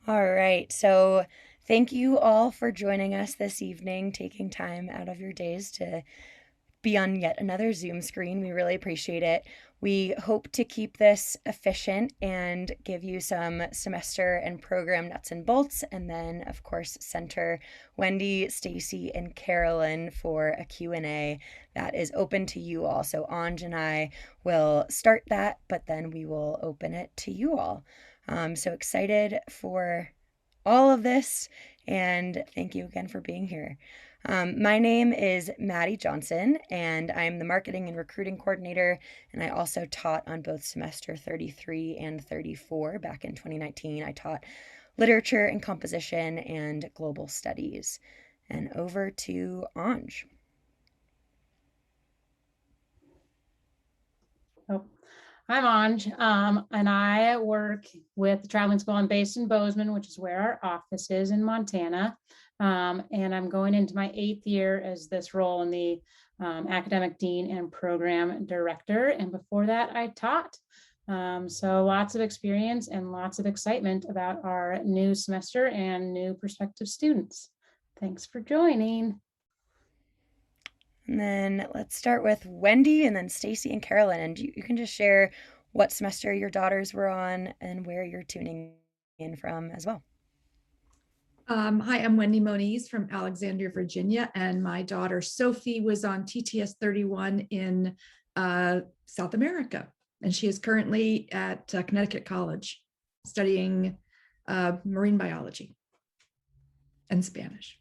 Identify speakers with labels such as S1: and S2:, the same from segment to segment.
S1: All right. So, thank you all for joining us this evening, taking time out of your days to be on yet another Zoom screen. We really appreciate it. We hope to keep this efficient and give you some semester and program nuts and bolts, and then, of course, center Wendy, Stacey, and Carolyn for a Q&A that is open to you all. So Aunge and I will start that, but then we will open it to you all. So excited for all of this, and thank you again for being here. My name is Maddie Johnson, and I'm the Marketing and Recruiting Coordinator, and I also taught on both semester 33 and 34 back in 2019. I taught literature and composition and global studies. And over to Aunge.
S2: Oh, I'm Aunge, and I work with the traveling school. I'm based in Bozeman, which is where our office is in Montana. And I'm going into my 8th year as this role in the academic dean and program director. And before that, I taught. So lots of experience and lots of excitement about our new semester and new prospective students. Thanks for joining.
S1: And then let's start with Wendy and then Stacey and Carolyn. And you can just share what semester your daughters were on and where you're tuning in from as well.
S3: Hi, I'm Wendy Moniz from Alexandria, Virginia, and my daughter Sophie was on TTS 31 in South America, and she is currently at Connecticut College studying marine biology and Spanish.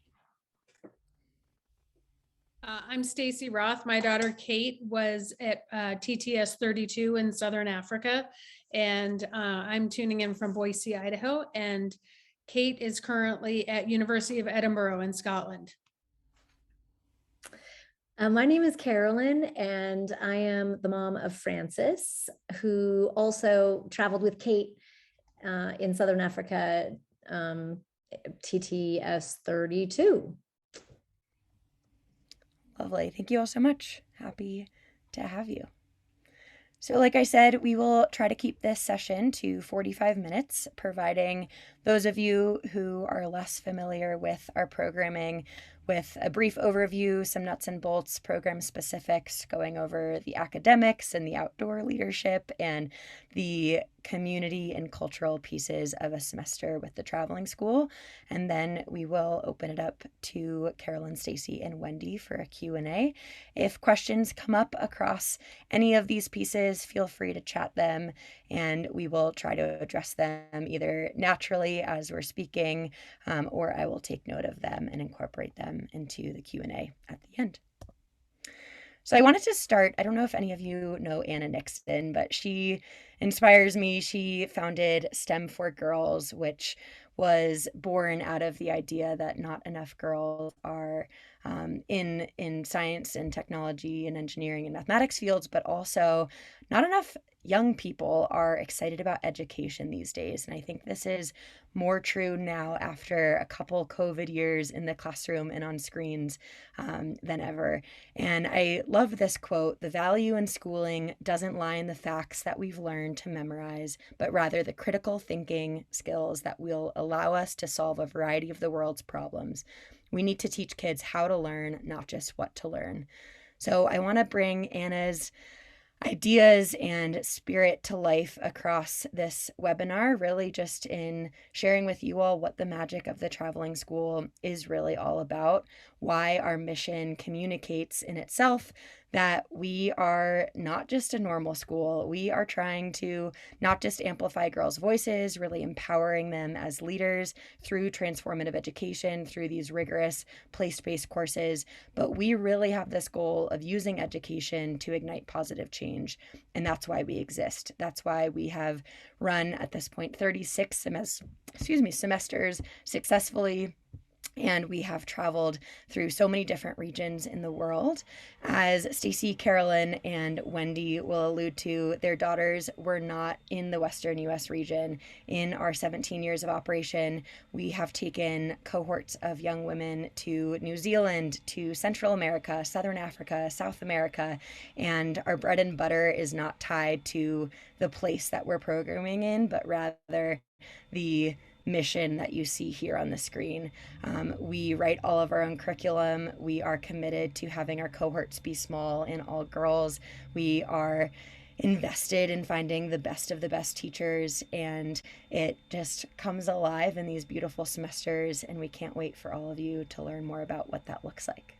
S4: I'm Stacey Roth. My daughter Kate was at TTS 32 in Southern Africa, and I'm tuning in from Boise, Idaho. And Kate is currently at University of Edinburgh in Scotland.
S5: My name is Carolyn, and I am the mom of Francis, who also traveled with Kate in Southern Africa, TTS 32.
S1: Lovely. Thank you all so much. Happy to have you. So, like I said, we will try to keep this session to 45 minutes, providing those of you who are less familiar with our programming with a brief overview, some nuts and bolts, program specifics, going over the academics and the outdoor leadership and the community and cultural pieces of a semester with the traveling school. And then we will open it up to Carolyn, Stacey, and Wendy for a Q&A. If questions come up across any of these pieces, feel free to chat them, and we will try to address them either naturally as we're speaking, or I will take note of them and incorporate them into the Q&A at the end. So I wanted to start, I don't know if any of you know Anna Nixon, but she inspires me. She founded STEM for Girls, which was born out of the idea that not enough girls are in science and technology and engineering and mathematics fields, but also not enough young people are excited about education these days. And I think this is more true now after a couple COVID years in the classroom and on screens than ever. And I love this quote: "The value in schooling doesn't lie in the facts that we've learned to memorize, but rather the critical thinking skills that will allow us to solve a variety of the world's problems. We need to teach kids how to learn, not just what to learn." So I want to bring Anna's ideas and spirit to life across this webinar, really just in sharing with you all what the magic of the traveling school is really all about, why our mission communicates in itself that we are not just a normal school. We are trying to not just amplify girls' voices, really empowering them as leaders through transformative education, through these rigorous place-based courses, but we really have this goal of using education to ignite positive change. And that's why we exist. That's why we have run at this point 36 semesters successfully, and we have traveled through so many different regions in the world. As Stacey, Carolyn, and Wendy will allude to, their daughters were not in the Western US region. In our 17 years of operation, we have taken cohorts of young women to New Zealand, to Central America, Southern Africa, South America, and our bread and butter is not tied to the place that we're programming in, but rather the mission that you see here on the screen. We write all of our own curriculum. We are committed to having our cohorts be small and all girls. We are invested in finding the best of the best teachers, and it just comes alive in these beautiful semesters, and we can't wait for all of you to learn more about what that looks like.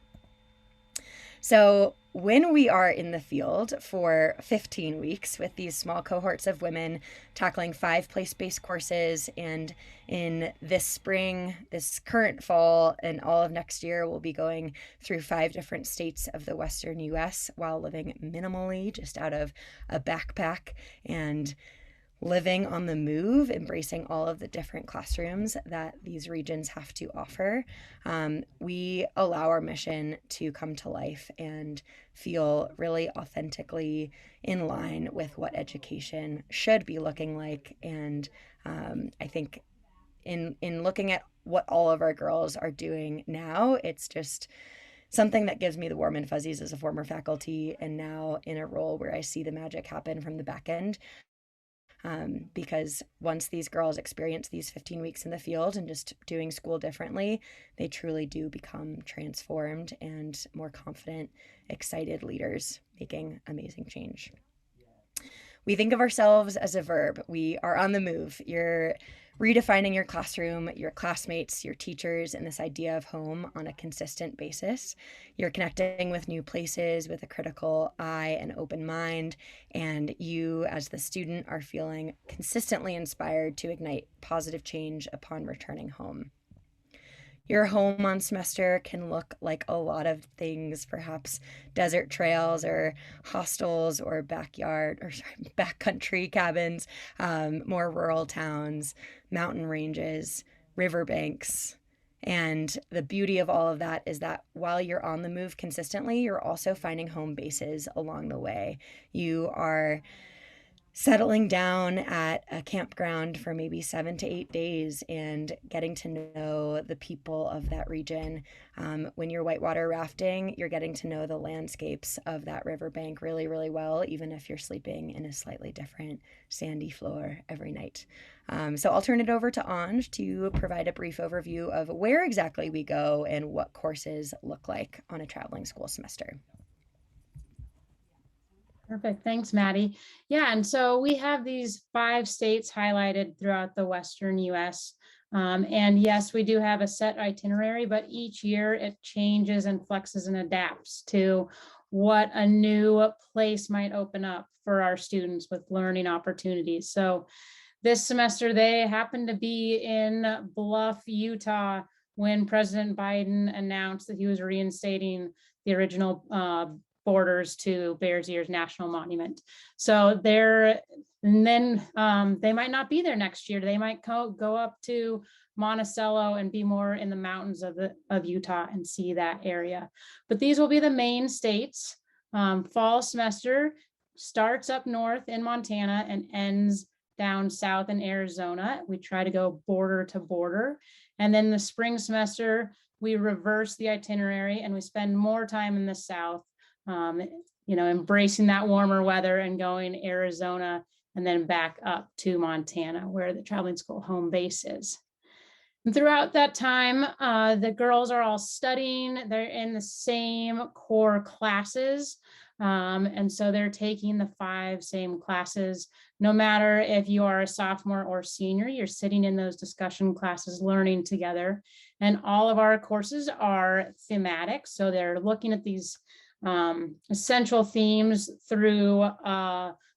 S1: So when we are in the field for 15 weeks with these small cohorts of women tackling 5 place-based courses, and in this spring, this current fall, and all of next year, we'll be going through 5 different states of the Western US while living minimally, just out of a backpack, and living on the move, embracing all of the different classrooms that these regions have to offer. We allow our mission to come to life and feel really authentically in line with what education should be looking like. And I think in looking at what all of our girls are doing now, it's just something that gives me the warm and fuzzies as a former faculty, and now in a role where I see the magic happen from the back end. Because once these girls experience these 15 weeks in the field and just doing school differently, they truly do become transformed and more confident, excited leaders making amazing change. We think of ourselves as a verb. We are on the move. You're redefining your classroom, your classmates, your teachers, and this idea of home on a consistent basis. You're connecting with new places with a critical eye and open mind, and you, as the student, are feeling consistently inspired to ignite positive change upon returning home. Your home on semester can look like a lot of things, perhaps desert trails or hostels or backcountry cabins, more rural towns, mountain ranges, riverbanks. And the beauty of all of that is that while you're on the move consistently, you're also finding home bases along the way. You are settling down at a campground for maybe 7 to 8 days and getting to know the people of that region. When you're whitewater rafting, you're getting to know the landscapes of that riverbank really, really well, even if you're sleeping in a slightly different sandy floor every night. So I'll turn it over to Aunge to provide a brief overview of where exactly we go and what courses look like on a traveling school semester.
S2: Perfect. Thanks, Maddie. Yeah, and so we have these 5 states highlighted throughout the Western US. And yes, we do have a set itinerary, but each year it changes and flexes and adapts to what a new place might open up for our students with learning opportunities. So this semester, they happen to be in Bluff, Utah, when President Biden announced that he was reinstating the original borders to Bears Ears National Monument. So they might not be there next year. They might go up to Monticello and be more in the mountains of Utah and see that area. But these will be the main states. Fall semester starts up north in Montana and ends down south in Arizona. We try to go border to border. And then the spring semester, we reverse the itinerary and we spend more time in the south, embracing that warmer weather and going Arizona and then back up to Montana, where the traveling school home base is. And throughout that time, the girls are all studying. They're in the same core classes. And so they're taking the 5 same classes. No matter if you are a sophomore or senior, you're sitting in those discussion classes, learning together. And all of our courses are thematic. So they're looking at these essential themes through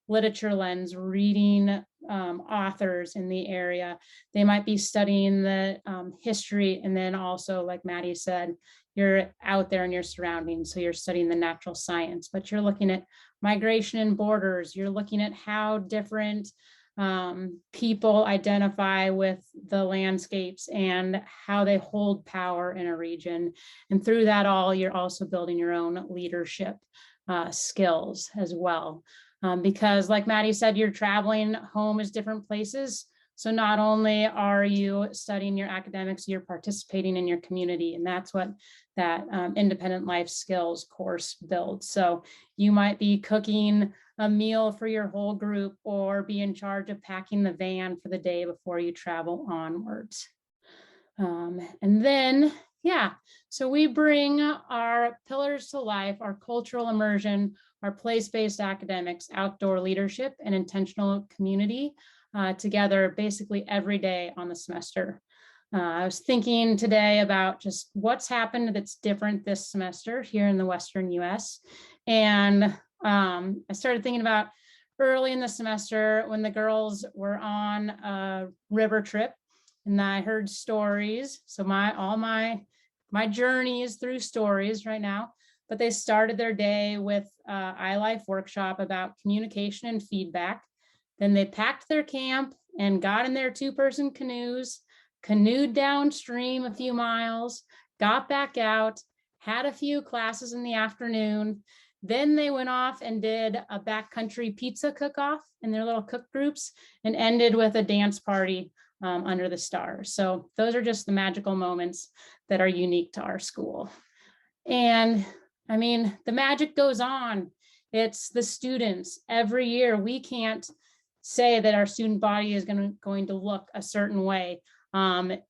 S2: literature lens, reading authors in the area. They might be studying the history, and then also, like Maddie said, you're out there in your surroundings, so you're studying the natural science, but you're looking at migration and borders. You're looking at how different people identify with the landscapes and how they hold power in a region. And through that all, you're also building your own leadership skills as well. Because like Maddie said, you're traveling, home is different places. So not only are you studying your academics, you're participating in your community. And that's what that independent life skills course builds. So you might be cooking a meal for your whole group, or be in charge of packing the van for the day before you travel onwards. And then, yeah, so we bring our pillars to life, our cultural immersion, our place-based academics, outdoor leadership, and intentional community together basically every day on the semester. I was thinking today about just what's happened that's different this semester here in the Western US. And I started thinking about early in the semester when the girls were on a river trip, and I heard stories. So all my journey is through stories right now, but they started their day with iLife workshop about communication and feedback. Then they packed their camp and got in their 2-person canoes, canoed downstream a few miles, got back out, had a few classes in the afternoon. Then they went off and did a backcountry pizza cook-off in their little cook groups, and ended with a dance party under the stars. So those are just the magical moments that are unique to our school. And I mean, the magic goes on. It's the students. Every year, we can't say that our student body is going to look a certain way.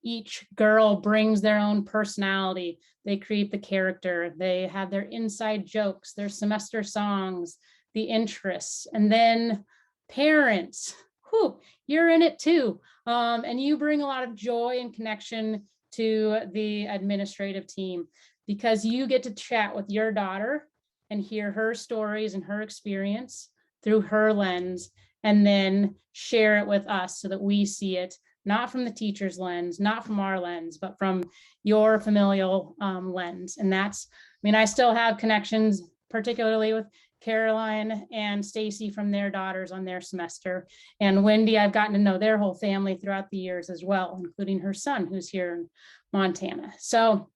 S2: Each girl brings their own personality. They create the character. They have their inside jokes, their semester songs, the interests, and then parents. Whew, you're in it too. And you bring a lot of joy and connection to the administrative team, because you get to chat with your daughter and hear her stories and her experience through her lens, and then share it with us so that we see it not from the teacher's lens, not from our lens, but from your familial lens. And that's, I mean, I still have connections, particularly with Caroline and Stacey from their daughters on their semester. And Wendy, I've gotten to know their whole family throughout the years as well, including her son who's here in Montana. So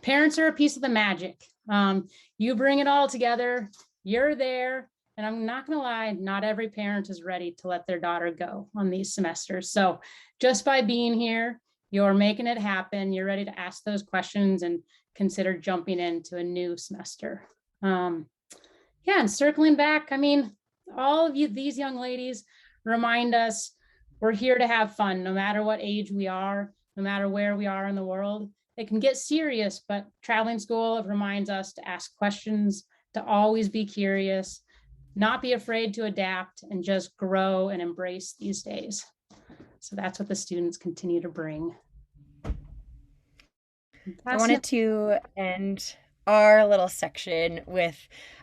S2: parents are a piece of the magic. You bring it all together, you're there. And I'm not gonna lie, not every parent is ready to let their daughter go on these semesters. So just by being here, you're making it happen. You're ready to ask those questions and consider jumping into a new semester. Yeah, and circling back, I mean, all of you, these young ladies remind us we're here to have fun, no matter what age we are, no matter where we are in the world. It can get serious, but traveling school reminds us to ask questions, to always be curious, not be afraid to adapt, and just grow and embrace these days. So that's what the students continue to bring.
S1: I wanted to end our little section with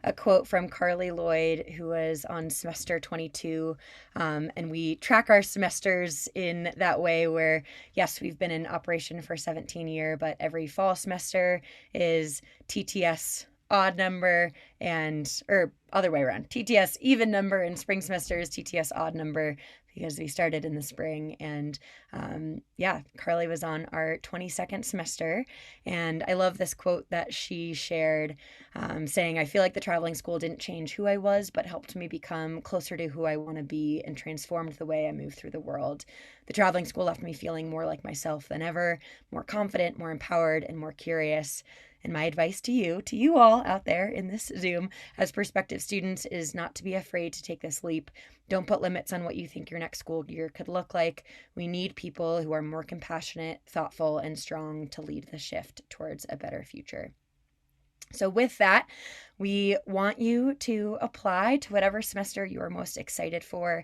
S1: a quote from Carly Lloyd, who was on semester 22. And we track our semesters in that way where, yes, we've been in operation for 17 years, but every fall semester is TTS odd number or other way around, TTS even number, and spring semester is TTS odd number, because we started in the spring. And yeah, Carly was on our 22nd semester. And I love this quote that she shared, saying, "I feel like the traveling school didn't change who I was, but helped me become closer to who I want to be and transformed the way I move through the world. The traveling school left me feeling more like myself than ever, more confident, more empowered, and more curious. And my advice to you all out there in this Zoom as prospective students is not to be afraid to take this leap. Don't put limits on what you think your next school year could look like. We need people who are more compassionate, thoughtful, and strong to lead the shift towards a better future." So with that, we want you to apply to whatever semester you are most excited for.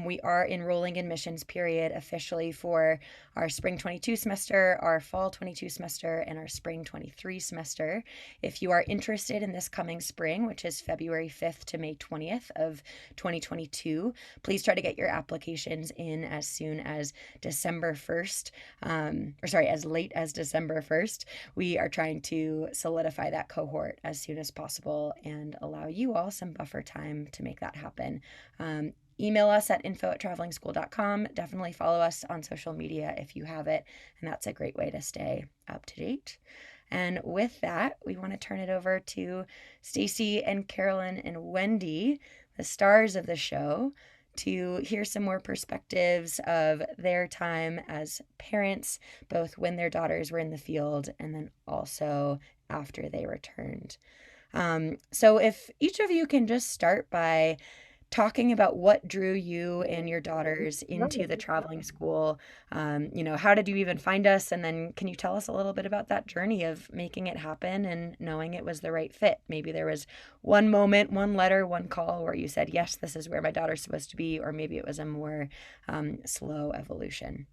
S1: We are enrolling admissions period officially for our spring 22 semester, our fall 22 semester, and our spring 23 semester. If you are interested in this coming spring, which is February 5th to May 20th of 2022, please try to get your applications in as soon as December 1st, as late as December 1st. We are trying to solidify that cohort as soon as possible and allow you all some buffer time to make that happen. Email us at info@travelingschool.com. Definitely follow us on social media if you have it, and that's a great way to stay up to date. And with that, we want to turn it over to Stacey and Carolyn and Wendy, the stars of the show, to hear some more perspectives of their time as parents, both when their daughters were in the field and then also after they returned. So if each of you can just start by talking about what drew you and your daughters into the traveling school. How did you even find us? And then can you tell us a little bit about that journey of making it happen and knowing it was the right fit? Maybe there was one moment, one letter, one call where you said, yes, this is where my daughter's supposed to be, or maybe it was a more slow evolution.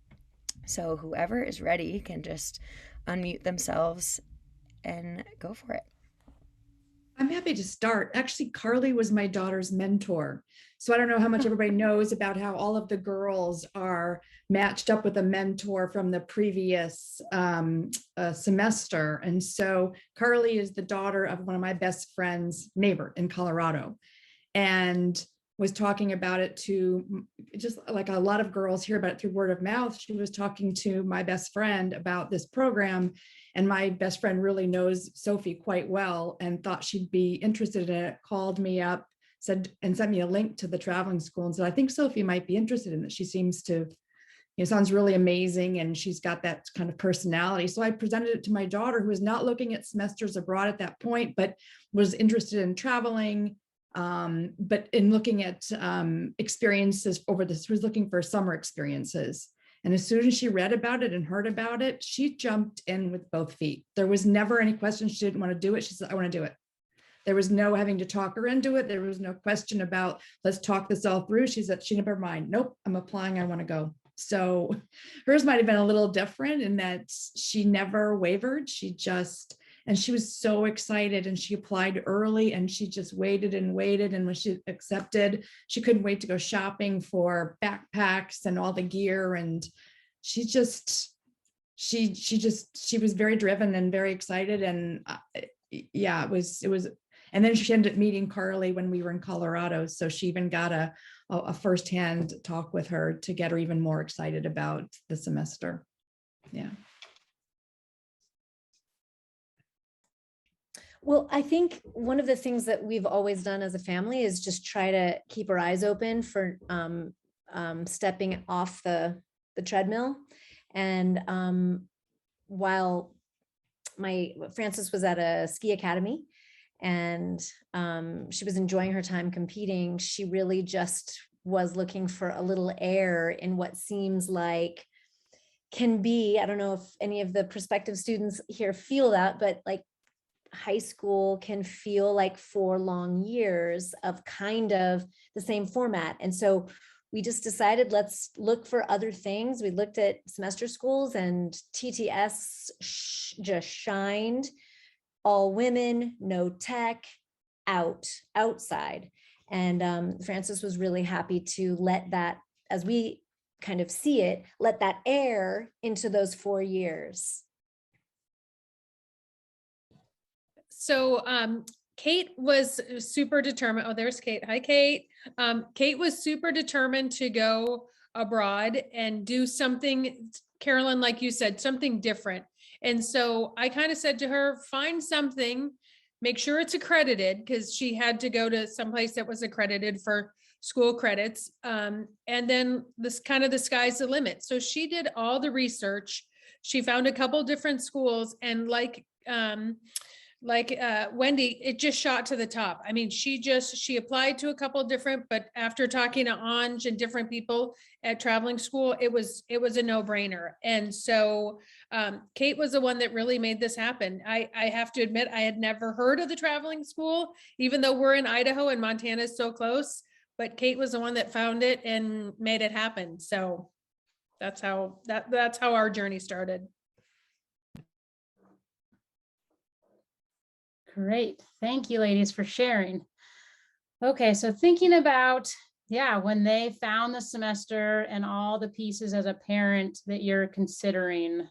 S1: So whoever is ready can just unmute themselves and go for it.
S3: I'm happy to start. Actually, Carly was my daughter's mentor. So I don't know how much everybody knows about how all of the girls are matched up with a mentor from the previous semester. And so Carly is the daughter of one of my best friend's neighbor in Colorado, and was talking about it to, just like a lot of girls hear about it through word of mouth. She was talking to my best friend about this program, and my best friend really knows Sophie quite well and thought she'd be interested in it, called me up, said, and sent me a link to the traveling school and said, I think Sophie might be interested in it. She seems to, sounds really amazing, and she's got that kind of personality. So I presented it to my daughter, who was not looking at semesters abroad at that point, but was interested in traveling, but in looking at experiences over this, was looking for summer experiences. And as soon as she read about it and heard about it, she jumped in with both feet. There was never any question she didn't want to do it. She said, I want to do it. There was no having to talk her into it. There was no question about, let's talk this all through. She said, she never mind. Nope, I'm applying. I want to go. So hers might have been a little different in that she never wavered. She was so excited, and she applied early, and she just waited and waited. And when she accepted, she couldn't wait to go shopping for backpacks and all the gear. And she was very driven and very excited. And yeah, it was. And then she ended up meeting Carly when we were in Colorado. So she even got a firsthand talk with her to get her even more excited about the semester. Yeah.
S5: Well, I think one of the things that we've always done as a family is just try to keep our eyes open for stepping off the treadmill. And while Frances was at a ski academy, and she was enjoying her time competing, she really just was looking for a little air in what seems like can be, I don't know if any of the prospective students here feel that, but like high school can feel like 4 long years of kind of the same format. And so we just decided, let's look for other things. We looked at semester schools, and TTS just shined. All women, no tech, outside. And Frances was really happy to let that, as we kind of see it, let that air into those 4 years.
S4: So Kate was super determined. Oh, there's Kate. Hi, Kate. Kate was super determined to go abroad and do something, Carolyn, like you said, something different. And so I kind of said to her, find something, make sure it's accredited, because she had to go to someplace that was accredited for school credits. And then this kind of, the sky's the limit. So she did all the research. She found a couple different schools, and like Wendy, it just shot to the top. I mean, she applied to a couple different, but after talking to Aunge and different people at traveling school, it was a no-brainer. And so Kate was the one that really made this happen. I have to admit, I had never heard of the traveling school, even though we're in Idaho and Montana is so close, but Kate was the one that found it and made it happen. So that's how our journey started.
S2: Great. Thank you, ladies, for sharing. Okay, so thinking about, when they found the semester and all the pieces as a parent that you're considering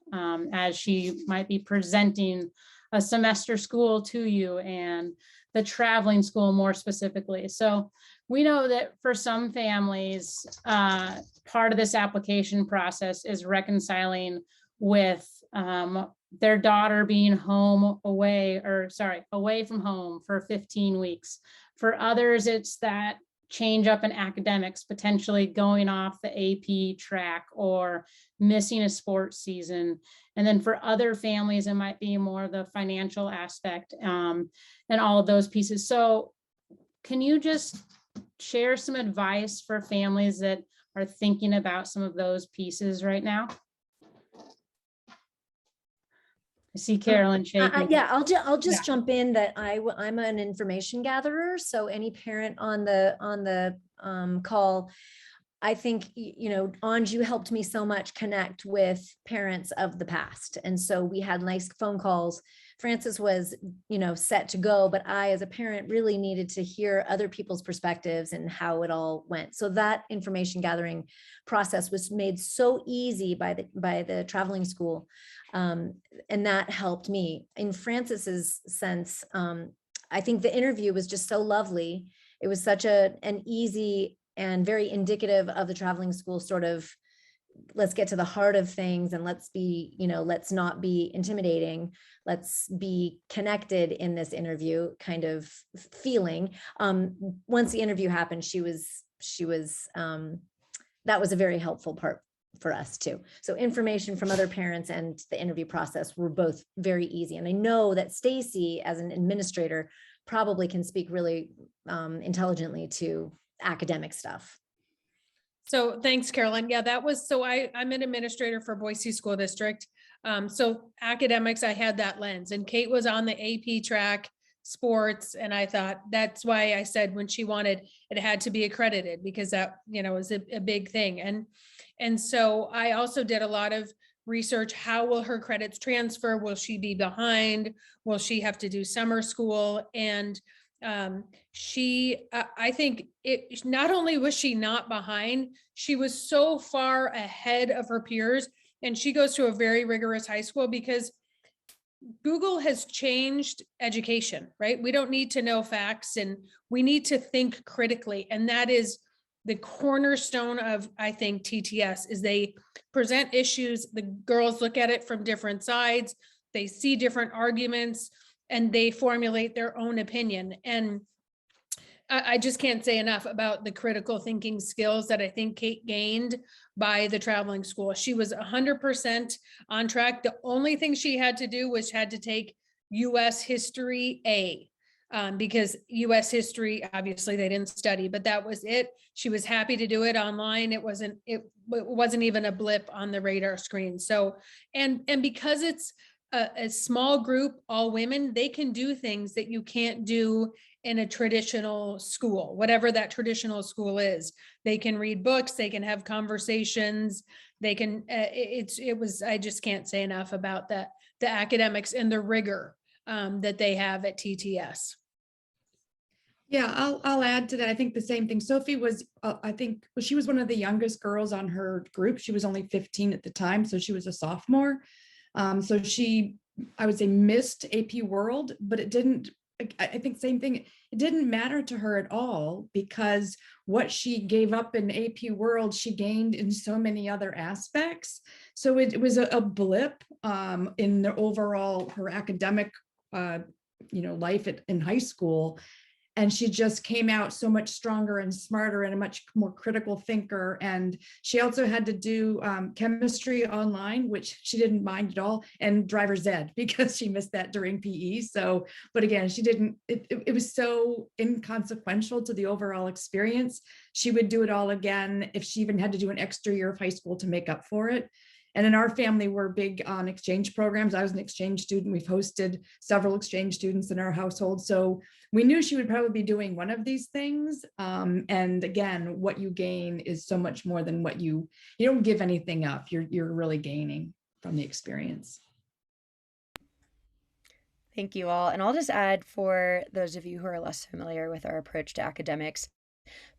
S2: as she might be presenting a semester school to you, and the traveling school more specifically. So we know that for some families, part of this application process is reconciling with their daughter being away from home for 15 weeks. For others, it's that change up in academics, potentially going off the AP track or missing a sports season. And then for other families, it might be more the financial aspect and all of those pieces. So can you just share some advice for families that are thinking about some of those pieces right now? I see Carolyn shaking.
S5: Yeah, I'll just jump in that I'm an information gatherer. So any parent on the call, I think, you know, Aunge, you helped me so much connect with parents of the past. And so we had nice phone calls. Francis was, you know, set to go, but I, as a parent, really needed to hear other people's perspectives and how it all went. So that information gathering process was made so easy by the traveling school. And that helped me. In Francis's sense, I think the interview was just so lovely. It was such an easy and very indicative of the traveling school sort of, let's get to the heart of things and let's be, you know, let's not be intimidating. Let's be connected in this interview kind of feeling. Once the interview happened, that was a very helpful part for us too. So information from other parents and the interview process were both very easy. And I know that Stacey, as an administrator, probably can speak really intelligently to academic stuff.
S4: So thanks, Carolyn. Yeah, that was, so I'm an administrator for Boise School District. So academics, I had that lens, and Kate was on the AP track, sports. And I thought, that's why I said when she wanted, it had to be accredited, because that, you know, is a big thing. And so I also did a lot of research. How will her credits transfer? Will she be behind? Will she have to do summer school? And I think it, not only was she not behind, she was so far ahead of her peers. And she goes to a very rigorous high school because Google has changed education, right? We don't need to know facts, and we need to think critically. And that is the cornerstone of, I think, TTS, is they present issues. The girls look at it from different sides. They see different arguments and they formulate their own opinion. And I just can't say enough about the critical thinking skills that I think Kate gained by the traveling school. She was 100% on track. The only thing she had to do was had to take US History A, because US History, obviously they didn't study, but that was it. She was happy to do it online. It wasn't even a blip on the radar screen. So, and because it's a small group, all women, they can do things that you can't do in a traditional school, whatever that traditional school is. They can read books, they can have conversations, they can, I just can't say enough about the academics and the rigor that they have at TTS.
S3: Yeah, I'll add to that. I think the same thing. Sophie was, she was one of the youngest girls on her group. She was only 15 at the time, so she was a sophomore. So she, I would say, missed AP World, but it didn't, I think same thing, it didn't matter to her at all, because what she gave up in AP World, she gained in so many other aspects. So it was a blip in the overall, her academic, life in high school. And she just came out so much stronger and smarter and a much more critical thinker. And she also had to do chemistry online, which she didn't mind at all, and driver's ed, because she missed that during PE. So, but again, she didn't, it was so inconsequential to the overall experience. She would do it all again if she even had to do an extra year of high school to make up for it. And in our family, we're big on exchange programs. I was an exchange student. We've hosted several exchange students in our household. So we knew she would probably be doing one of these things. And again, what you gain is so much more than what you don't give anything up. You're really gaining from the experience.
S1: Thank you all. And I'll just add, for those of you who are less familiar with our approach to academics,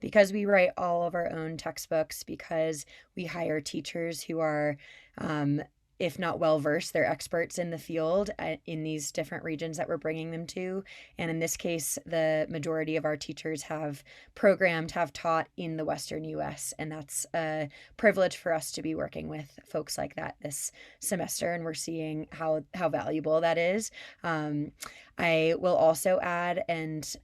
S1: because we write all of our own textbooks, because we hire teachers who are, if not well-versed, they're experts in the field in these different regions that we're bringing them to. And in this case, the majority of our teachers have taught in the Western US. And that's a privilege for us to be working with folks like that this semester. And we're seeing how valuable that is. I will also add, and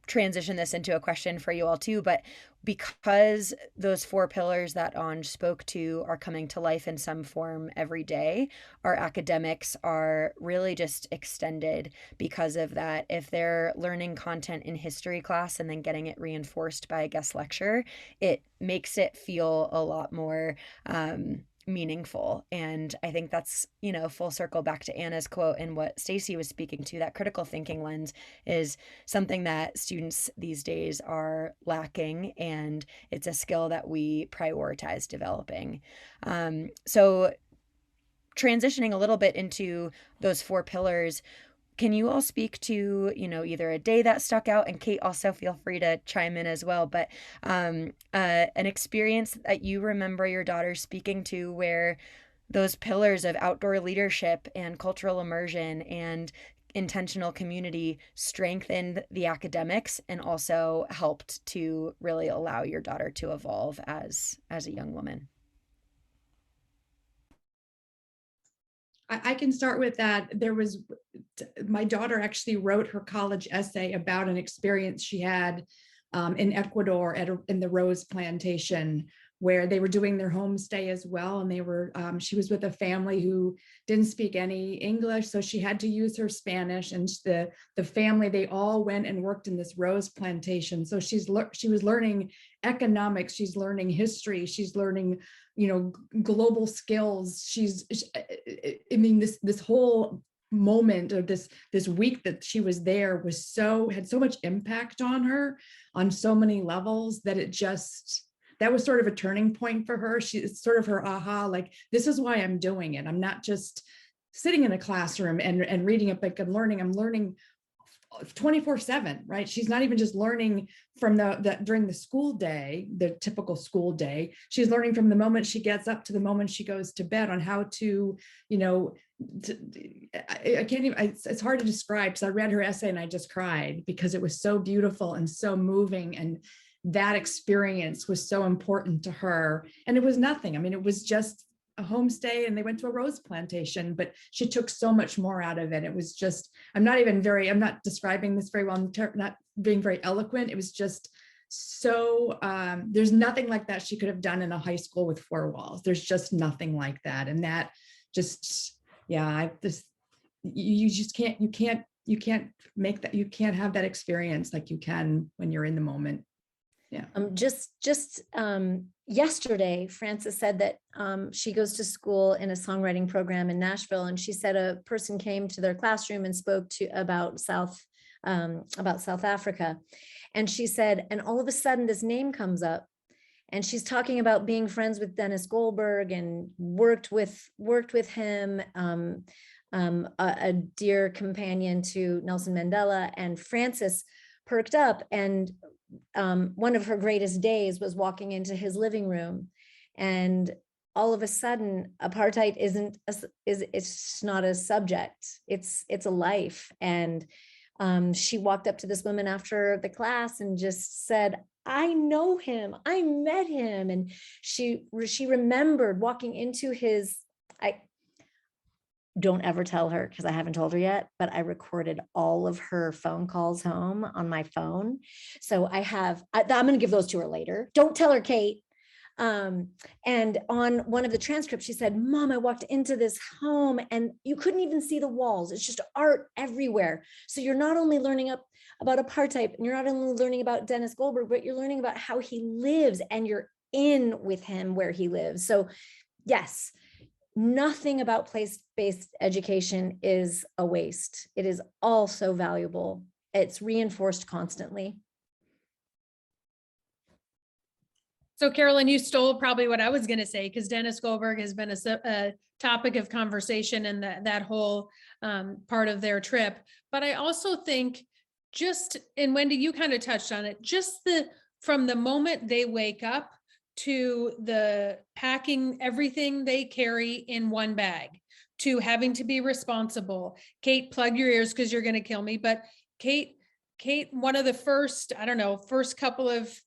S1: transition this into a question for you all too, but because those 4 pillars that Aunge spoke to are coming to life in some form every day, our academics are really just extended because of that. If they're learning content in history class and then getting it reinforced by a guest lecture, it makes it feel a lot more meaningful. And I think that's, full circle back to Anna's quote and what Stacey was speaking to. That critical thinking lens is something that students these days are lacking, and it's a skill that we prioritize developing. So transitioning a little bit into those 4 pillars, can you all speak to, either a day that stuck out, and Kate, also feel free to chime in as well, but an experience that you remember your daughter speaking to where those pillars of outdoor leadership and cultural immersion and intentional community strengthened the academics and also helped to really allow your daughter to evolve as a young woman?
S3: I can start with that. My daughter actually wrote her college essay about an experience she had in Ecuador in the rose plantation, where they were doing their homestay as well. And she was with a family who didn't speak any English, so she had to use her Spanish. And the family, they all went and worked in this rose plantation. So she was learning economics, she's learning history, she's learning global skills. This whole moment of this week that she was there had so much impact on her on so many levels that that was sort of a turning point for her. It's sort of her aha, like, this is why I'm doing it. I'm not just sitting in a classroom and reading a book. I'm learning 24/7, right? She's not even just learning from during the school day, the typical school day. She's learning from the moment she gets up to the moment she goes to bed on how to, I can't even, it's hard to describe, because I read her essay and I just cried because it was so beautiful and so moving. And that experience was so important to her. And it was nothing. I mean, it was just a homestay and they went to a rose plantation, but she took so much more out of it. It was just, I'm not describing this very well, I'm not being very eloquent. It was just so, there's nothing like that she could have done in a high school with 4 walls. There's just nothing like that. And that just, you can't make that, you can't have that experience like you can when you're in the moment. Yeah.
S5: Yesterday, Frances said that she goes to school in a songwriting program in Nashville, and she said a person came to their classroom and spoke about South Africa, and she said, and all of a sudden this name comes up, and she's talking about being friends with Dennis Goldberg and worked with him, a dear companion to Nelson Mandela, and Frances perked up, and one of her greatest days was walking into his living room, and all of a sudden apartheid it's not a subject, it's a life. And she walked up to this woman after the class and just said, I know him, I met him. And she remembered walking into his, don't ever tell her, because I haven't told her yet, but I recorded all of her phone calls home on my phone. So I'm going to give those to her later. Don't tell her, Kate. And on one of the transcripts, she said, Mom, I walked into this home and you couldn't even see the walls. It's just art everywhere. So you're not only learning about apartheid, and you're not only learning about Dennis Goldberg, but you're learning about how he lives, and you're in with him where he lives. So yes, nothing about place-based education is a waste. It is all so valuable. It's reinforced constantly.
S4: So Carolyn, you stole probably what I was going to say, because Dennis Goldberg has been a topic of conversation in that whole part of their trip. But I also think and Wendy, you kind of touched on it, from the moment they wake up to the packing everything they carry in one bag, to having to be responsible. Kate, plug your ears because you're going to kill me. But Kate, one of the first couple of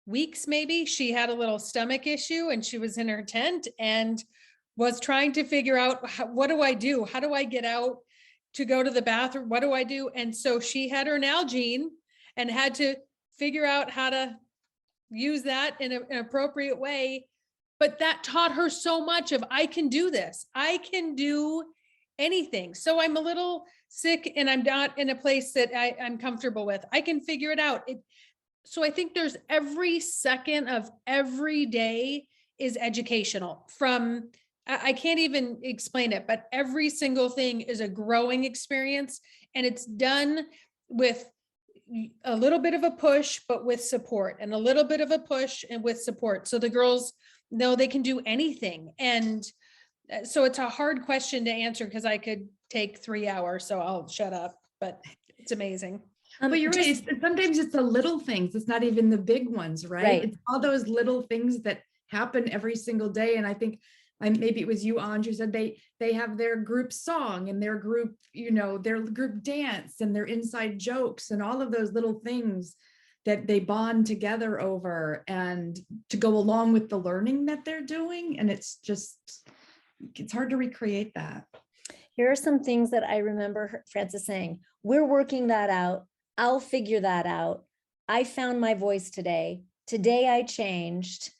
S4: weeks, maybe, she had a little stomach issue and she was in her tent and was trying to figure out, what do I do? How do I get out to go to the bathroom? What do I do? And so she had her Nalgene and had to figure out how to use that in an appropriate way. But that taught her so much of, I can do this. I can do anything. So I'm a little sick and I'm not in a place that I'm comfortable with. I can figure it out. So I think there's every second of every day is educational. From, I can't even explain it, but every single thing is a growing experience, and it's done with a little bit of a push, but with support, and a little bit of a push and with support. So the girls know they can do anything. And so it's a hard question to answer because I could take 3 hours, so I'll shut up, but it's amazing.
S3: But you're right. Sometimes it's the little things. It's not even the big ones, right?
S5: Right.
S3: It's all those little things that happen every single day. And I think maybe it was you, Aunge, who said they have their group song and their group, their group dance and their inside jokes and all of those little things that they bond together over, and to go along with the learning that they're doing. And it's hard to recreate that.
S5: Here are some things that I remember Frances saying. We're working that out. I'll figure that out. I found my voice today. Today I changed.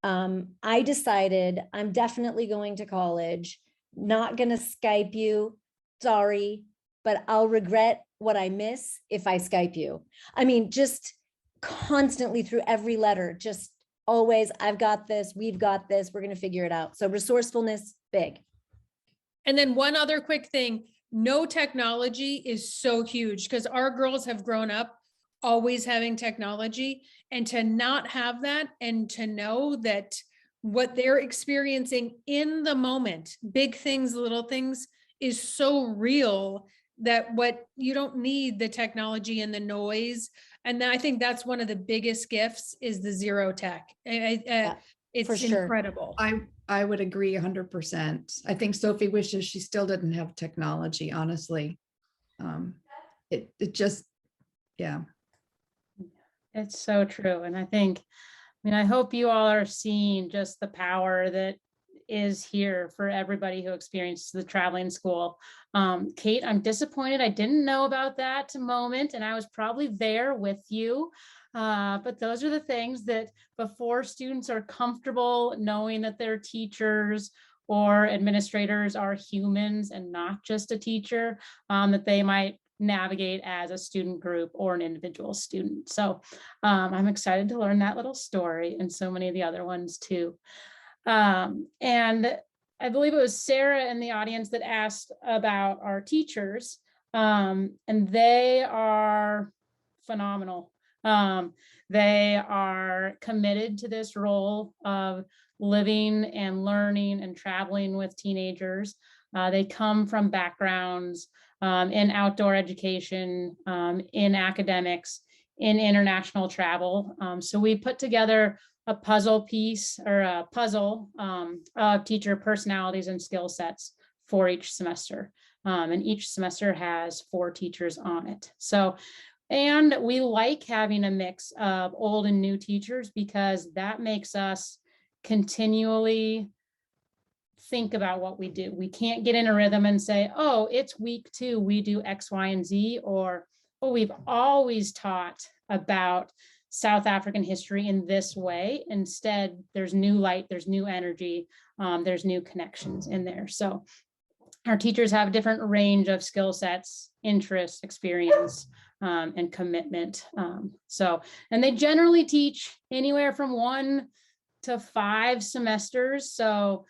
S5: I decided I'm definitely going to college, not going to Skype you. Sorry, but I'll regret what I miss if I Skype you. I mean, just constantly through every letter, just always, I've got this, we've got this, we're going to figure it out. So resourcefulness, big.
S4: And then one other quick thing, no technology is so huge, because our girls have grown up always having technology, and to not have that, and to know that what they're experiencing in the moment, big things, little things, is so real that what you don't need the technology and the noise. And I think that's one of the biggest gifts is the zero tech. It's
S5: for sure.
S4: incredible.
S3: I would agree 100%. I think Sophie wishes she still didn't have technology, honestly. It just, yeah.
S2: It's so true. And I hope you all are seeing just the power that is here for everybody who experiences the traveling school. Kate, I'm disappointed I didn't know about that moment, and I was probably there with you. But those are the things that before students are comfortable knowing that their teachers or administrators are humans and not just a teacher, that they might navigate as a student group or an individual student. So I'm excited to learn that little story and so many of the other ones too. And I believe it was Sarah in the audience that asked about our teachers, and they are phenomenal. They are committed to this role of living and learning and traveling with teenagers. They come from backgrounds in outdoor education, in academics, in international travel. So we put together a puzzle piece or a puzzle of teacher personalities and skill sets for each semester. And each semester has 4 teachers on it. So, and we like having a mix of old and new teachers, because that makes us continually think about what we do. We can't get in a rhythm and say, oh, it's week 2, we do X, Y, and Z, or, oh, we've always taught about South African history in this way. Instead, there's new light, there's new energy, there's new connections in there. So our teachers have a different range of skill sets, interests, experience, and commitment. And they generally teach anywhere from 1 to 5 semesters. So,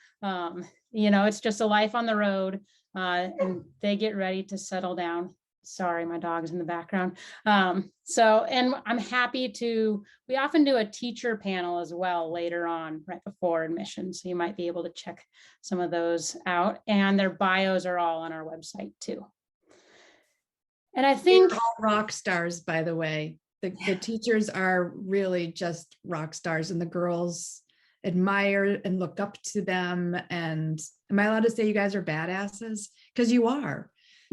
S2: it's just a life on the road, and they get ready to settle down. Sorry, my dog's in the background. And I'm happy we often do a teacher panel as well later on, right before admission. So you might be able to check some of those out, and their bios are all on our website too. And I think
S3: they're all rock stars, by the way. The teachers are really just rock stars, and the girls admire and look up to them. And am I allowed to say you guys are badasses? Because you are.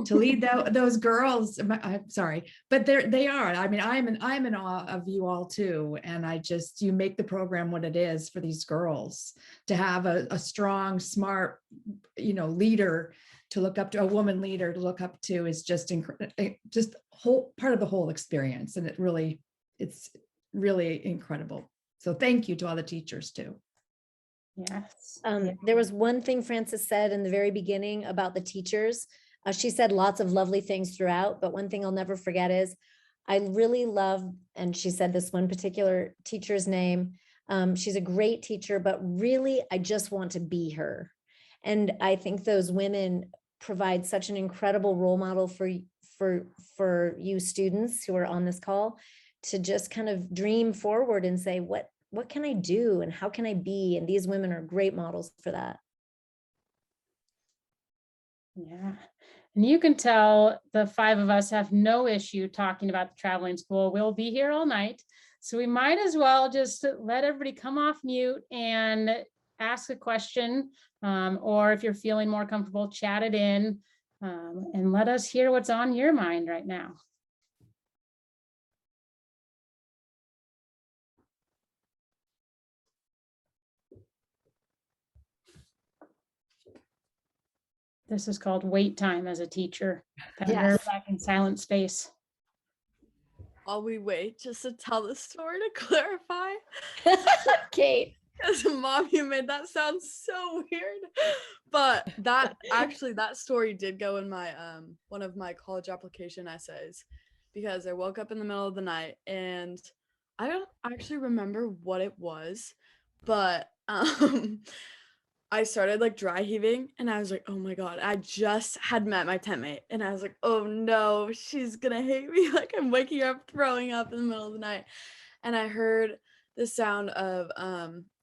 S3: to lead those girls. I'm sorry, but they are. I mean, I'm in awe of you all too. And you make the program what it is for these girls to have a strong, smart, leader to look up to, a woman leader to look up to, is just whole part of the whole experience. And it's really incredible. So thank you to all the teachers too.
S2: Yes.
S5: There was one thing Frances said in the very beginning about the teachers. She said lots of lovely things throughout, but one thing I'll never forget is I really love, and she said this one particular teacher's name. She's a great teacher, but really, I just want to be her. And I think those women provide such an incredible role model for you students who are on this call to just kind of dream forward and say, what can I do and how can I be? And these women are great models for that.
S2: Yeah. And you can tell the five of us have no issue talking about the traveling school. We'll be here all night. So we might as well just let everybody come off mute and ask a question. Or if you're feeling more comfortable, chat it in and let us hear what's on your mind right now. This is called wait time as a teacher. That nerve wracking silent space.
S6: While we wait, just to tell the story to clarify.
S5: Kate.
S6: Because Mom, you made that sound so weird. But that story did go in my one of my college application essays, because I woke up in the middle of the night and I don't actually remember what it was, but I started like dry heaving and I was like, oh my God, I just had met my tent mate. And I was like, oh no, she's gonna hate me. Like I'm waking up, throwing up in the middle of the night. And I heard the sound of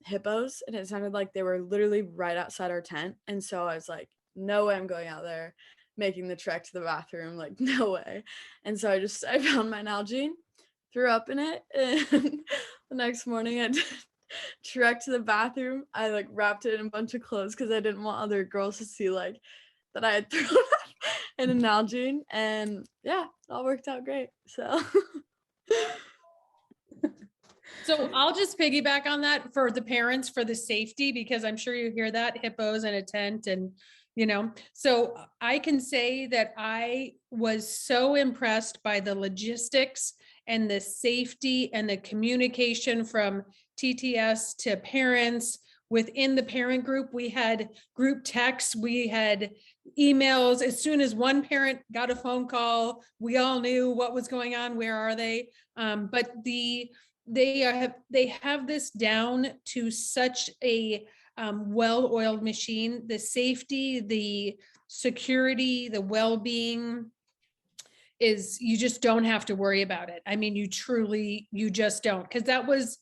S6: hippos, and it sounded like they were literally right outside our tent. And so I was like, no way I'm going out there making the trek to the bathroom, like no way. And so I found my Nalgene, threw up in it, and the next morning I trekked to the bathroom. I like wrapped it in a bunch of clothes because I didn't want other girls to see like that I had thrown up in a Nalgene, and yeah, it all worked out great. So
S4: I'll just piggyback on that for the parents, for the safety, because I'm sure you hear that, hippos in a tent, and so I can say that I was so impressed by the logistics and the safety and the communication from TTS to parents. Within the parent group, we had group texts, we had emails. As soon as one parent got a phone call, we all knew what was going on. Where are they? But they have this down to such a well-oiled machine. The safety, the security, the well-being is, you just don't have to worry about it. I mean, you just don't, because that was,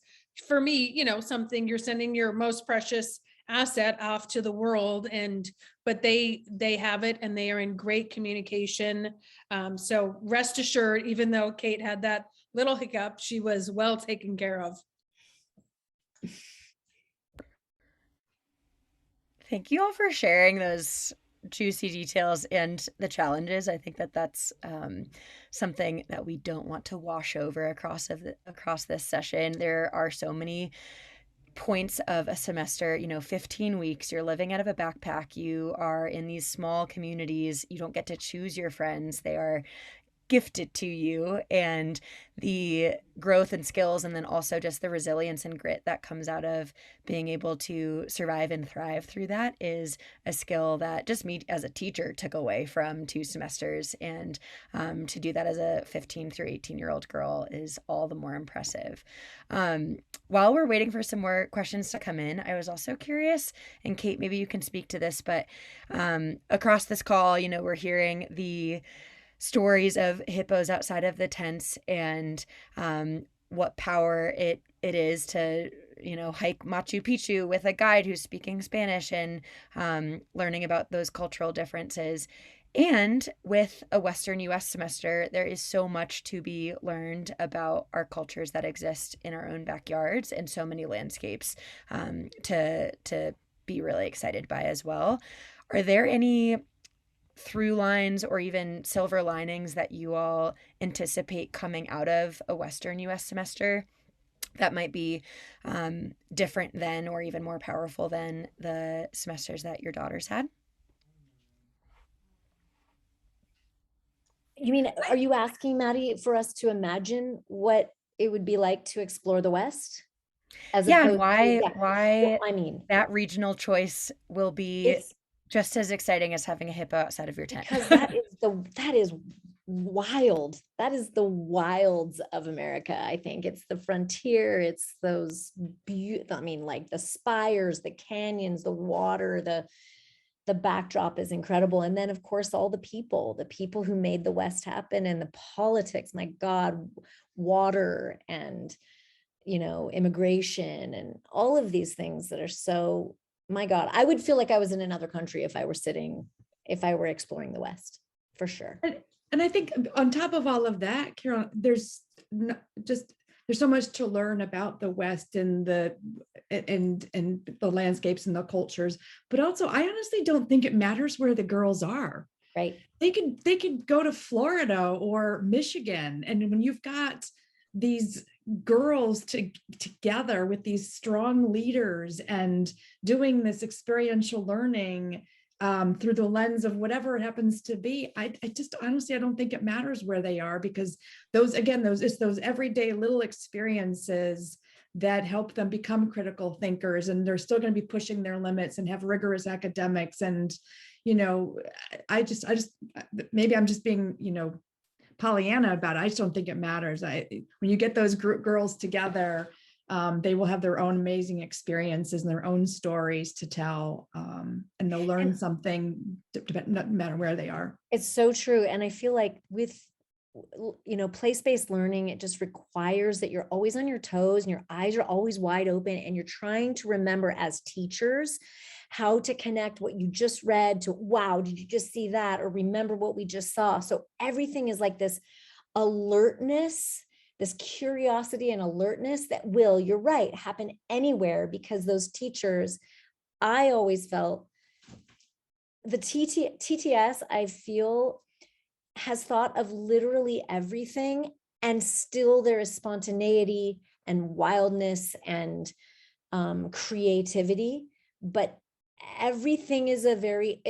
S4: for me, something, you're sending your most precious asset off to the world, but they have it, and they are in great communication. So rest assured, even though Kate had that little hiccup, she was well taken care of.
S1: Thank you all for sharing those juicy details and the challenges. I think that that's something that we don't want to wash over across this session. There are so many points of a semester, 15 weeks, you're living out of a backpack, you are in these small communities, you don't get to choose your friends, they are gifted to you, and the growth and skills, and then also just the resilience and grit that comes out of being able to survive and thrive through that is a skill that just me as a teacher took away from 2 semesters, and to do that as a 15 through 18-year-old girl is all the more impressive. While we're waiting for some more questions to come in, I was also curious, and Kate, maybe you can speak to this, but across this call, we're hearing the stories of hippos outside of the tents, and what power it is to hike Machu Picchu with a guide who's speaking Spanish, and learning about those cultural differences. And with a Western US semester, there is so much to be learned about our cultures that exist in our own backyards, and so many landscapes to be really excited by as well. Are there any through lines or even silver linings that you all anticipate coming out of a Western US semester that might be different than or even more powerful than the semesters that your daughters had?
S5: You mean, are you asking, Maddie, for us to imagine what it would be like to explore the West? As
S1: Yeah, and
S5: opposed to, yeah,
S1: why
S5: I mean,
S1: that regional choice will be
S5: it's
S1: just as exciting as having a hippo outside of your tent.
S5: because that is wild. That is the wilds of America. I think it's the frontier. It's those I mean, like the spires, the canyons, the water, the backdrop is incredible. And then of course, all the people who made the West happen, and the politics, my God, water and, you know, immigration and all of these things that are so, my God, I would feel like I was in another country if I were exploring the West, for sure.
S3: And I think on top of all of that, Carol, there's so much to learn about the West and the landscapes and the cultures. But also, I honestly don't think it matters where the girls are.
S5: Right.
S3: They could go to Florida or Michigan, and when you've got these girls together with these strong leaders and doing this experiential learning through the lens of whatever it happens to be, I just honestly, I don't think it matters where they are, because those everyday little experiences that help them become critical thinkers, and they're still going to be pushing their limits and have rigorous academics. And, you know, I just maybe I'm just being, you know, Pollyanna about it. I just don't think it matters. When you get those girls together, they will have their own amazing experiences and their own stories to tell, and they'll learn something no matter where they are.
S5: It's so true. And I feel like with, you know, place-based learning, it just requires that you're always on your toes and your eyes are always wide open, and you're trying to remember as teachers how to connect what you just read to, wow, did you just see that? Or remember what we just saw. So everything is like this alertness, this curiosity and alertness that will, you're right, happen anywhere, because those teachers, I always felt the TTS, I feel, has thought of literally everything, and still there is spontaneity and wildness and creativity, but everything is very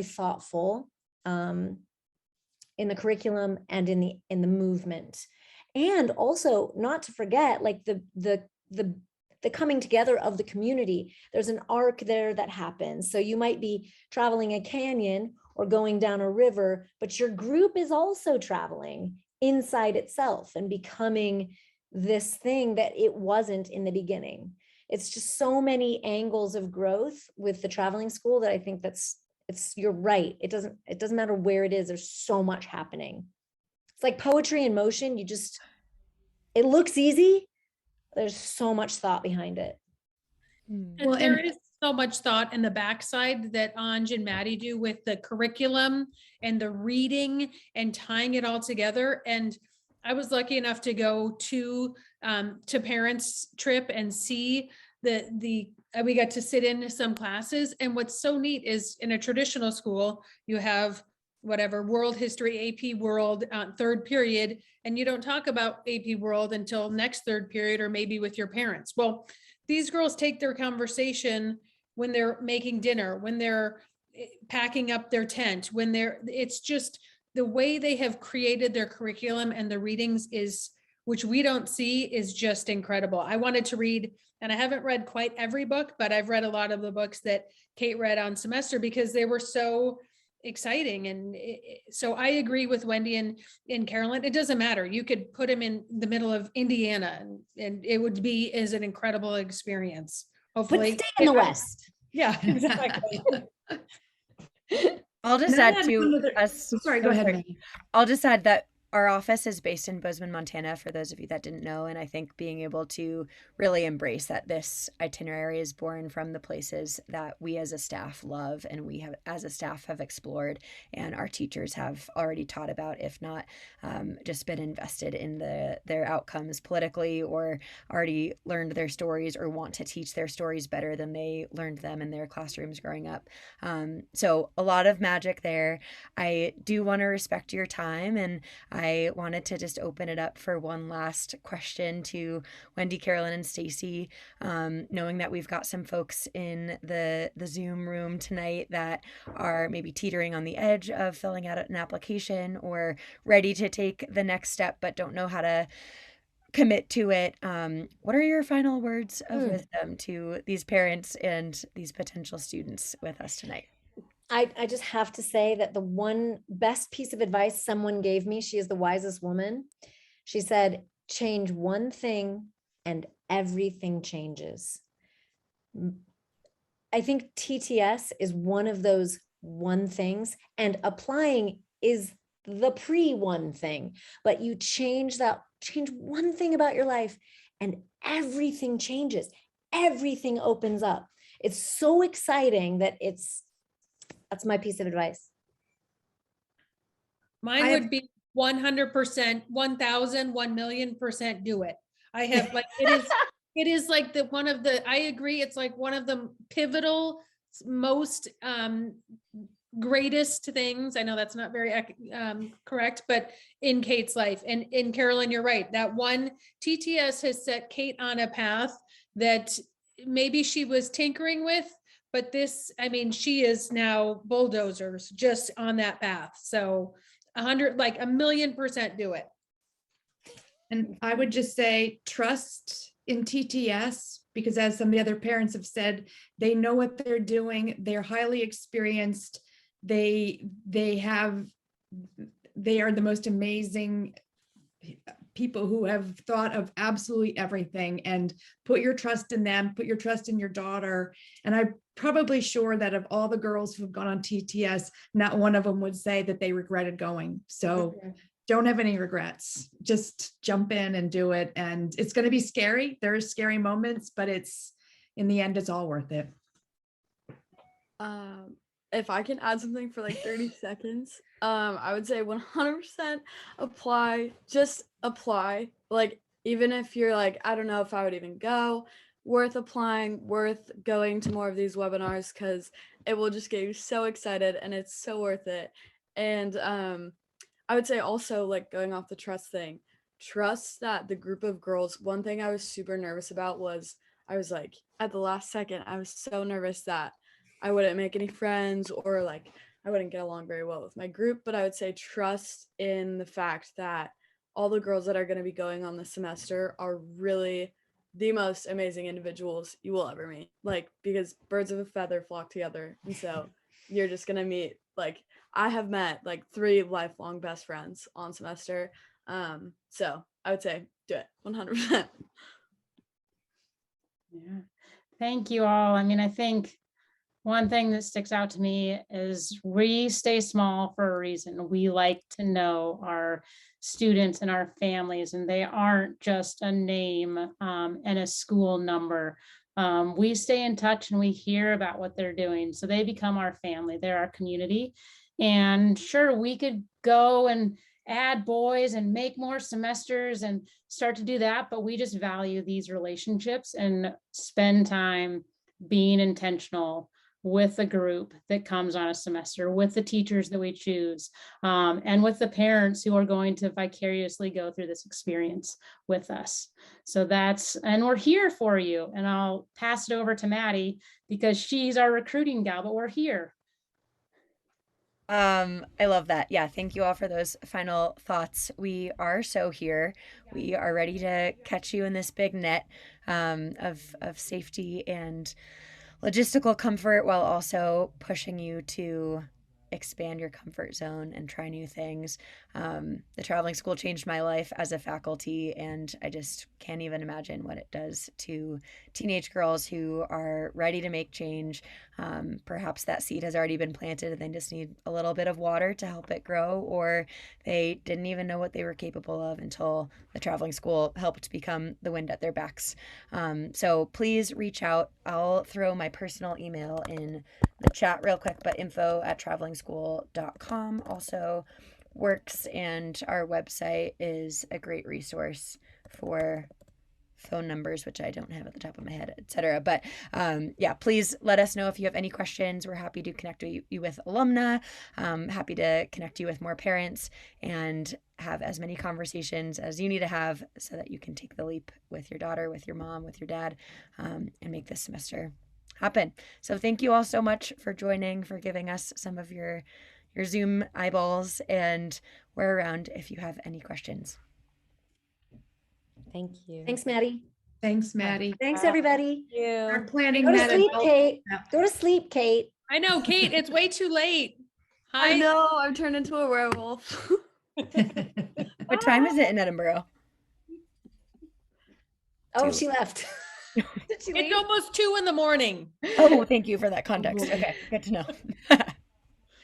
S5: thoughtful in the curriculum and in the movement. And also, not to forget, like the coming together of the community. There's an arc there that happens. So you might be traveling a canyon or going down a river, but your group is also traveling inside itself and becoming this thing that it wasn't in the beginning. It's just so many angles of growth with the traveling school that I think you're right. It doesn't matter where it is. There's so much happening. It's like poetry in motion. It looks easy. There's so much thought behind it.
S4: Well, there is so much thought in the backside that Aunge and Maddie do with the curriculum and the reading and tying it all together. And I was lucky enough to go to parents' trip and see we got to sit in some classes. And what's so neat is, in a traditional school, you have whatever world history, AP World, third period, and you don't talk about AP World until next third period, or maybe with your parents. Well, these girls take their conversation when they're making dinner, when they're packing up their tent, it's just the way they have created their curriculum, and the readings which we don't see, is just incredible. I wanted to read, and I haven't read quite every book, but I've read a lot of the books that Kate read on semester, because they were so exciting. And so I agree with Wendy and Carolyn. It doesn't matter. You could put them in the middle of Indiana, and it would be as an incredible experience. Hopefully,
S5: but stay in the West.
S4: Yeah, exactly.
S1: I'll just add to us.
S3: Sorry, go ahead.
S1: I'll just add that our office is based in Bozeman, Montana, for those of you that didn't know. And I think being able to really embrace that this itinerary is born from the places that we as a staff love and we have as a staff have explored and our teachers have already taught about, if not just been invested in their outcomes politically or already learned their stories or want to teach their stories better than they learned them in their classrooms growing up. So a lot of magic there. I do want to respect your time, and I wanted to just open it up for one last question to Wendy, Carolyn, and Stacey, knowing that we've got some folks in the Zoom room tonight that are maybe teetering on the edge of filling out an application or ready to take the next step but don't know how to commit to it. What are your final words of wisdom to these parents and these potential students with us tonight?
S5: I just have to say that the one best piece of advice someone gave me, she is the wisest woman. She said, change one thing and everything changes. I think TTS is one of those one things, and applying is the one thing, but you change one thing about your life and everything changes. Everything opens up. It's so exciting that that's my piece of advice.
S4: Mine would be 100%, 1,000, 1,000,000% do it. I have like, it is like I agree. It's like one of the pivotal, most greatest things. I know that's not very correct, but in Kate's life. And in Carolyn, you're right. That one TTS has set Kate on a path that maybe she was tinkering with, but this, I mean, she is now bulldozers just on that path. So 1,000,000% do it.
S3: And I would just say, trust in TTS, because as some of the other parents have said, they know what they're doing. They're highly experienced. They are the most amazing people who have thought of absolutely everything, and put your trust in them, put your trust in your daughter. And I'm probably sure that of all the girls who've gone on TTS, not one of them would say that they regretted going. So don't have any regrets, just jump in and do it. And it's going to be scary. There's scary moments, but in the end, it's all worth it.
S6: If I can add something for like 30 seconds, I would say 100% apply, just apply. Like, even if you're like, I don't know if I would even go, worth applying, worth going to more of these webinars, because it will just get you so excited and it's so worth it. And I would say also, like, going off the trust thing, trust that the group of girls, one thing I was super nervous about was, I was like, at the last second, I was so nervous that I wouldn't make any friends or like I wouldn't get along very well with my group. But I would say trust in the fact that all the girls that are going to be going on this semester are really the most amazing individuals you will ever meet. Like, because birds of a feather flock together. And so you're just going to meet, like, I have met like 3 lifelong best friends on semester. So I would say do it 100%.
S2: Yeah. Thank you all. I mean, I think one thing that sticks out to me is we stay small for a reason. We like to know our students and our families, and they aren't just a name and a school number. We stay in touch and we hear about what they're doing. So they become our family. They're our community. And sure, we could go and add boys and make more semesters and start to do that, but we just value these relationships and spend time being intentional with the group that comes on a semester, with the teachers that we choose, and with the parents who are going to vicariously go through this experience with us. So and we're here for you. And I'll pass it over to Maddie because she's our recruiting gal, but we're here.
S1: I love that. Yeah, thank you all for those final thoughts. We are so here. We are ready to catch you in this big net of safety and logistical comfort, while also pushing you to expand your comfort zone and try new things. The traveling school changed my life as a faculty, and I just can't even imagine what it does to teenage girls who are ready to make change. Perhaps that seed has already been planted and they just need a little bit of water to help it grow, or they didn't even know what they were capable of until the traveling school helped become the wind at their backs. So please reach out. I'll throw my personal email in the chat real quick, but info@travelingschool.com also works, and our website is a great resource for phone numbers, which I don't have at the top of my head, etc. But yeah, please let us know if you have any questions. We're happy to connect you with alumna, happy to connect you with more parents, and have as many conversations as you need to have so that you can take the leap with your daughter, with your mom, with your dad, and make this semester happen. So thank you all so much for joining, for giving us some of your Zoom eyeballs, and we're around if you have any questions.
S7: Thank you.
S5: Thanks, Maddie.
S3: Thanks, Maddie.
S5: Thanks, everybody.
S3: Start planning
S5: Go to
S3: that
S5: sleep,
S3: adult-
S5: Kate.
S3: Yeah.
S5: Go to sleep, Kate.
S4: I know, Kate, it's way too late.
S6: I
S4: Hi.
S6: know, I've turned into a werewolf.
S1: What time is it in Edinburgh?
S5: Oh,
S1: Two.
S5: she left. Did she leave?
S4: It's almost 2 a.m.
S1: Oh, thank you for that context. Okay, good to know.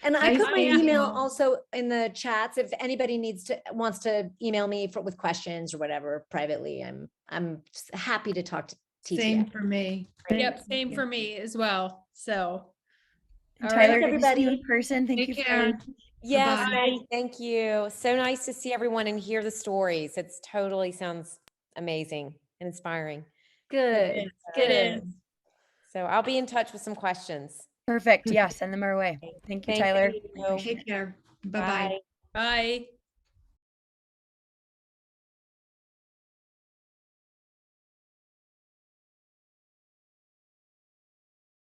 S5: And I
S3: Nice
S5: put my
S3: meeting
S5: email
S3: you.
S5: also in the chats. If anybody wants to email me with questions or whatever privately, I'm just happy to talk to TTS.
S3: Same for me.
S4: Yep, same for me as well. So,
S1: And
S4: all
S1: Tyler,
S4: right,
S1: good to see you in
S5: everybody.
S1: person. Thank
S3: Take
S1: you
S3: care.
S1: for
S7: Yes,
S3: Bye-bye.
S7: Maddie, thank you. So nice to see everyone and hear the stories. It's totally sounds amazing and inspiring.
S5: Good.
S4: It is.
S7: So I'll be in touch with some questions.
S1: perfect. Yeah, send them our way. Thank you, Tyler.
S7: you.
S1: Appreciate it.
S3: Take care. Bye-bye.
S7: Bye.
S4: Bye.